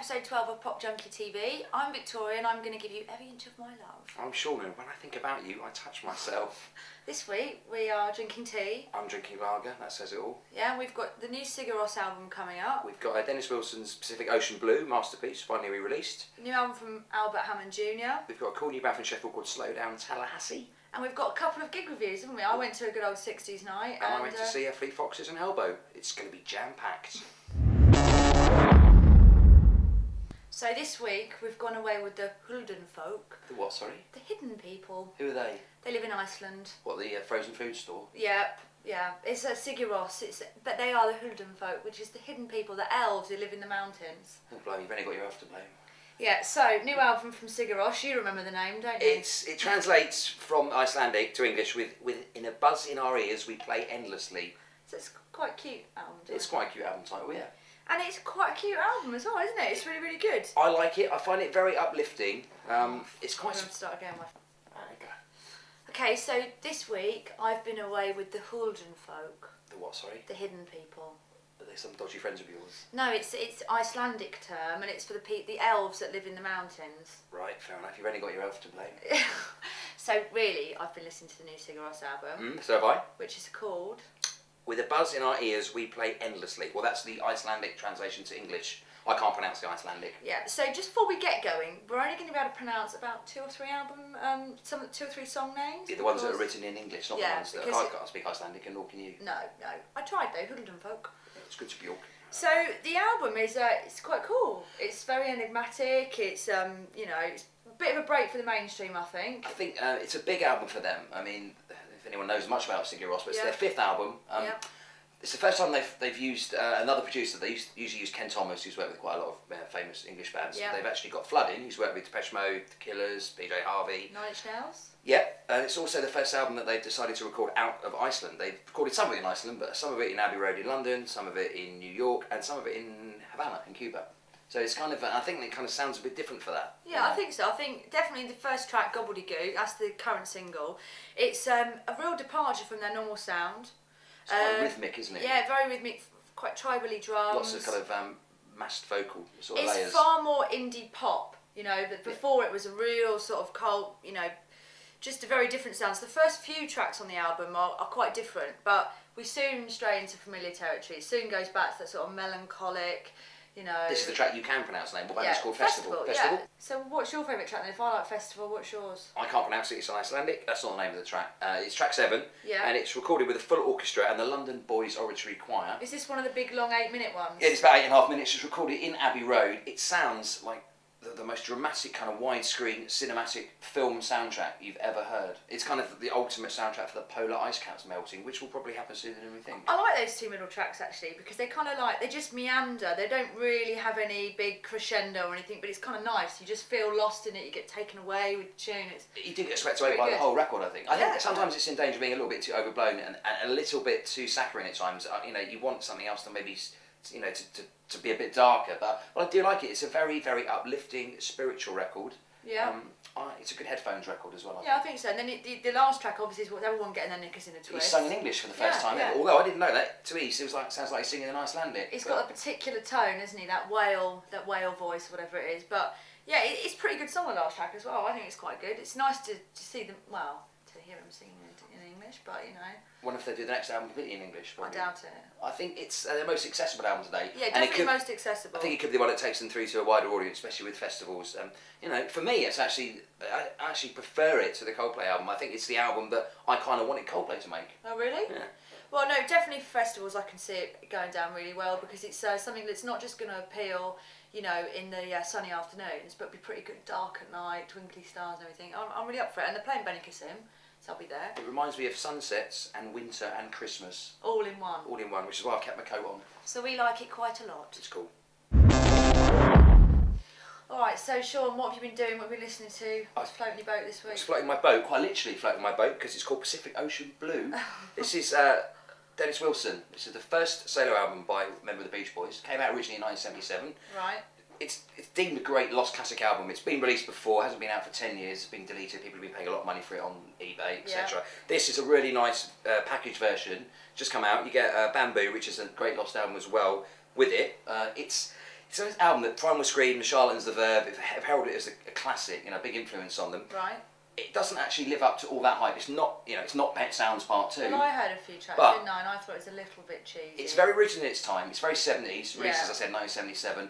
episode 12 of Pop Junkie TV. I'm Victoria and I'm going to give you every inch of my love. I'm Sean and when I think about you, I touch myself. This week we are drinking tea. I'm drinking lager, that says it all. Yeah, we've got the new Sigur Rós album coming up. We've got Dennis Wilson's Pacific Ocean Blue masterpiece, finally re-released. New album from Hammond Jr. We've got a cool new band from Sheffield called Slow Down Tallahassee. And we've got a couple of gig reviews, haven't we? I went to a good old 60s night. And I went to see Fleet Foxes and Elbow. It's going to be jam-packed. So this week we've gone away with the Hulden folk. The what, sorry? The hidden people. Who are they? They live in Iceland. What, the frozen food store? Yep, yeah. It's a Sigur Rós, but they are the Hulden folk, which is the hidden people, the elves who live in the mountains. Oh, blimey, you've only got your elf to blame. Yeah, so, new album from Sigur Rós. You remember the name, don't you? It translates from Icelandic to English with in a buzz in our ears we play endlessly. So it's quite a cute album. It's quite a cute album title, yeah. And it's quite a cute album as well, isn't it? It's really, really good. I like it. I find it very uplifting. It's quite... I'm going to start again. There we go. Okay, so this week I've been away with the Hulden folk. The what, sorry? The hidden people. Are they some dodgy friends of yours? No, it's Icelandic term, and it's for the elves that live in the mountains. Right, fair enough. You've only got your elf to blame. So really, I've been listening to the new Sigur Rós album. So have I. Which is called... With a buzz in our ears, we play endlessly. Well, that's the Icelandic translation to English. I can't pronounce the Icelandic. Yeah, so just before we get going, we're only going to be able to pronounce about two or three song names. Yeah, the ones that are written in English, not the ones that... I can't speak Icelandic, and nor can you. No. I tried though, Hulden folk. Yeah, it's good to be York. So the album is it's quite cool. It's very enigmatic. It's you know, it's a bit of a break for the mainstream, I think. I think it's a big album for them. I mean, if anyone knows much about Sigur Rós, but it's their fifth album. It's the first time they've used another producer. They usually use Ken Thomas, who's worked with quite a lot of famous English bands. Yeah. They've actually got Flood in, who's worked with Depeche Mode, The Killers, PJ Harvey. 9 Inch Nails. Yep, and it's also the first album that they've decided to record out of Iceland. They've recorded some of it in Iceland, but some of it in Abbey Road in London, some of it in New York, and some of it in Havana, in Cuba. So it's kind of, I think it kind of sounds a bit different for that. Yeah, I think so. I think definitely the first track, Gobbledygook, that's the current single. It's a real departure from their normal sound. It's quite rhythmic, isn't it? Yeah, very rhythmic, quite tribally drums. Lots of kind of massed vocal sort of layers. It's far more indie pop, you know, before it was a real sort of cult, you know, just a very different sound. So the first few tracks on the album are quite different, but we soon stray into familiar territory. It soon goes back to that sort of melancholic, you know... This is the track you can pronounce the name. What band is called Festival? Yeah. So what's your favourite track then? If I like Festival, what's yours? I can't pronounce it, it's on Icelandic. That's not the name of the track. It's track 7, and it's recorded with a full orchestra and the London Boys Oratory Choir. Is this one of the big long 8-minute ones? Yeah, it's about 8.5 minutes. It's recorded in Abbey Road. It sounds like the most dramatic kind of widescreen cinematic film soundtrack you've ever heard. It's kind of the ultimate soundtrack for the polar ice caps melting, which will probably happen sooner than we think. I like those two middle tracks actually, because they kind of they just meander. They don't really have any big crescendo or anything, but it's kind of nice. You just feel lost in it. You get taken away with the tune. You do get swept away by the whole record, I think. I think sometimes it's in danger of being a little bit too overblown and a little bit too saccharine at times. You know, you want something else to maybe, you know, to be a bit darker, but I do like it. It's a very, very uplifting, spiritual record. Yeah. It's a good headphones record as well. I think so. And then the last track obviously is what everyone getting their knickers in a twist. He's sung in English for the first time ever. Although I didn't know that. To me, it sounds like he's singing in Icelandic. He's got a particular tone, hasn't he? That whale voice, whatever it is. But yeah, it's a pretty good song, the last track as well. I think it's quite good. It's nice to see them, well, to hear him singing in English, but you know. I wonder if they do the next album completely in English. Probably. I doubt it. I think it's their most accessible album today. Yeah, definitely most accessible. I think it could be the one that takes them through to a wider audience, especially with festivals. You know, for me, it's actually I actually prefer it to the Coldplay album. I think it's the album that I kind of wanted Coldplay to make. Oh really? Yeah. Well, no, definitely for festivals, I can see it going down really well because it's something that's not just going to appeal, you know, in the sunny afternoons, but be pretty good dark at night, twinkly stars and everything. I'm really up for it, and they're playing Benny Kassim. So I'll be there. It reminds me of sunsets and winter and Christmas. All in one. All in one, which is why I've kept my coat on. So we like it quite a lot. It's cool. Alright, so Sean, what have you been doing? What have you been listening to? What's floating your boat this week? I was floating my boat, quite literally floating my boat, because it's called Pacific Ocean Blue. This is Dennis Wilson. This is the first solo album by a member of the Beach Boys. Came out originally in 1977. Right. It's deemed a great lost classic album. It's been released before, hasn't been out for 10 years, it's been deleted, people have been paying a lot of money for it on eBay, etc. This is a really nice packaged version, just come out. You get Bamboo, which is a great lost album as well, with it. it's an album that Primal Scream, The Charlatans, The Verve have heralded it as a classic, you know, big influence on them. Right. It doesn't actually live up to all that hype. It's not, you know, it's not Pet Sounds Part 2. Well, I heard a few tracks, didn't I? And I thought it was a little bit cheesy. It's very rooted in its time. It's very 70s, released, as I said, 1977.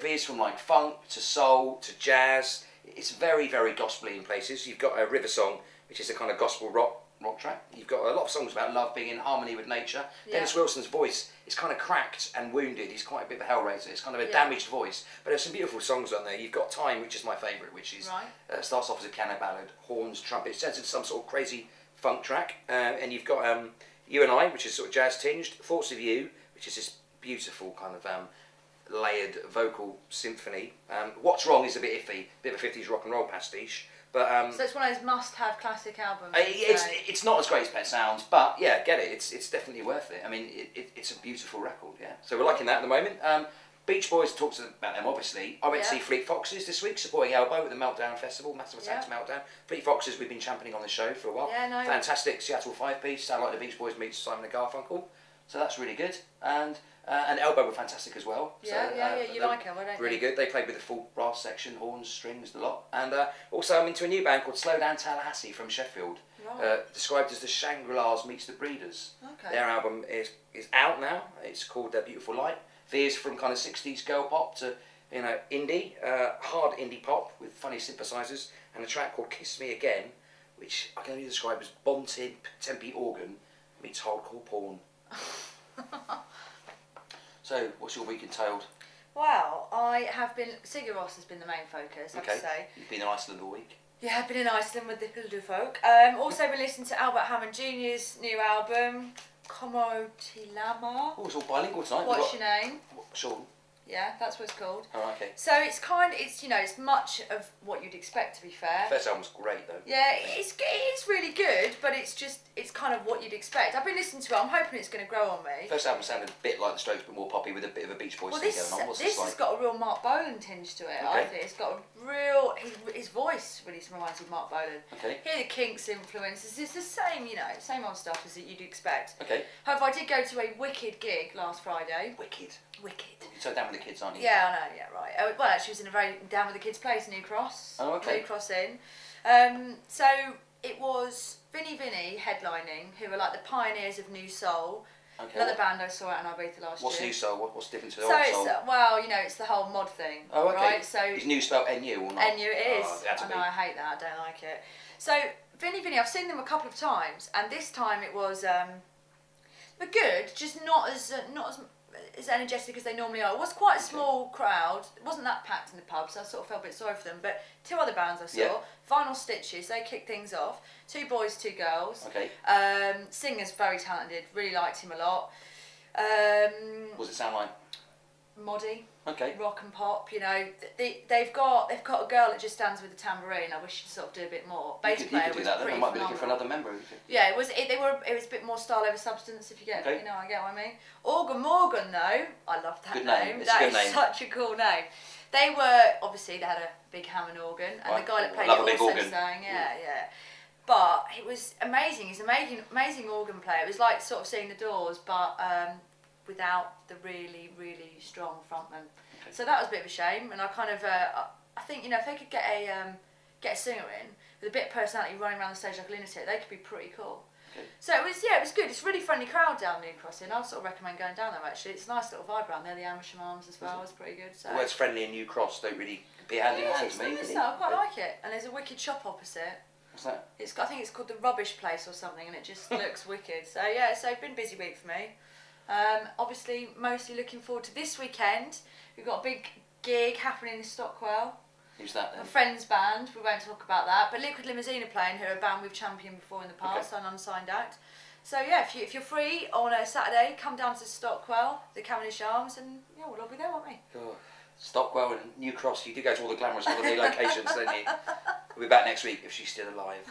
Veers from like funk to soul to jazz. It's very, very gospel-y in places. You've got a River Song, which is a kind of gospel rock track. You've got a lot of songs about love being in harmony with nature. Dennis Wilson's voice is kind of cracked and wounded. He's quite a bit of a hellraiser. It's kind of a damaged voice. But there's some beautiful songs on there. You've got Time, which is my favourite, which is starts off as a piano ballad, horns, trumpets, turns into some sort of crazy funk track. And you've got You and I, which is sort of jazz tinged. Thoughts of You, which is this beautiful kind of layered vocal symphony. What's Wrong is a bit iffy, bit of a 50s rock and roll pastiche. But, so it's one of those must-have classic albums. It's not as great as Pet Sounds, but yeah, get it. It's definitely worth it. I mean, it's a beautiful record, yeah. So we're liking that at the moment. Beach Boys talks about them, obviously. I went to see Fleet Foxes this week, supporting Elbow at the Meltdown Festival, Massive Attacks Meltdown. Fleet Foxes, we've been championing on the show for a while. Yeah, no. Fantastic Seattle 5-piece, sound like the Beach Boys meets Simon and Garfunkel. So that's really good. And Elbow were fantastic as well. Yeah, you like Elbow, don't you? Really good. They played with the full brass section, horns, strings, the lot. And also I'm into a new band called Slow Down Tallahassee from Sheffield. Right. Described as the Shangri-Las meets the Breeders. Okay. Their album is out now. It's called Beautiful Light. Veers from kind of 60s girl pop to, you know, indie, hard indie pop with funny synthesizers, and a track called Kiss Me Again, which I can only describe as Bonted Tempe organ meets hardcore porn. So, what's your week entailed? Well, I have been... Sigur Rós has been the main focus, I have to say. You've been in Iceland all week? Yeah, I've been in Iceland with the Hildu folk. Also been listening to Hammond Jr.'s new album, Como Te Lama. Oh, it's all bilingual tonight. What's your name? Sean. Yeah, that's what it's called. Oh, okay. So it's you know, it's much of what you'd expect, to be fair. First album's great though. Yeah, it's really good, but it's kind of what you'd expect. I've been listening to it. I'm hoping it's going to grow on me. First album sounded a bit like the Strokes, but more poppy with a bit of a Beach Boys thing going on. What's this has like? got a real Mark Bolan tinge to it. I think it's got a real his voice really reminds me of Mark Bolan. Okay. Hear the Kinks influences. It's the same, you know, same old stuff as you'd expect. Okay. However, I did go to a wicked gig last Friday. Wicked. You're so down with the kids, aren't you? Yeah, I know. Yeah, right. Well, actually, it was in a very down with the kids place, New Cross. Oh, okay. New Cross Inn. So it was Vinny headlining, who are like the pioneers of New Soul. Okay. Another band I saw out in Ibiza last year. What's New Soul? What's different to the old soul? So well, you know, it's the whole mod thing. Oh, okay. Right? So is New spelled N-U or not? N-U it is. Oh, I know, I hate that. I don't like it. So Vinny, I've seen them a couple of times, and this time it was, but good, just not as energetic as they normally are. It was quite a small crowd. It wasn't that packed in the pub, so I sort of felt a bit sorry for them. But two other bands I saw, Vinyl Stitches, they kicked things off. 2 boys, 2 girls. Okay. Singer's very talented. Really liked him a lot. What does it sound like? Moddy. Okay. Rock and pop, you know. They've got a girl that just stands with a tambourine. I wish she'd sort of do a bit more. Bass player was pretty phenomenal. I might be looking for another member. Yeah, it was a bit more style over substance, if you get you know, I get what I mean. Organ Morgan though, I love that name. That is such a cool name. They had a big Hammond organ, and the guy that played it also sang, yeah. But it was amazing. He's an amazing organ player. It was like sort of seeing the Doors, but without the really, really strong frontman. Okay. So that was a bit of a shame, and I kind of, I think, you know, if they could get a singer in with a bit of personality running around the stage like a lunatic, they could be pretty cool. Okay. So it was good. It's a really friendly crowd down New Cross Inn. I'd sort of recommend going down there actually. It's a nice little vibe around there. The Amersham Arms as well is pretty good. So. The words friendly and New Cross don't really be hand in hand to me. I quite like it. And there's a wicked shop opposite. What's that? I think it's called the Rubbish Place or something, and it just looks wicked. So yeah, so been a busy week for me. Obviously, mostly looking forward to this weekend. We've got a big gig happening in Stockwell. Who's that then? A friend's band. We won't talk about that. But Liquid Limousine are playing, who are a band we've championed before in the past, an unsigned act. So yeah, if you're free on a Saturday, come down to Stockwell, the Cavendish Arms, and yeah, we'll all be there, won't we? Oh, Stockwell and New Cross. You do go to all the glamorous holiday locations, don't you? We'll be back next week if she's still alive.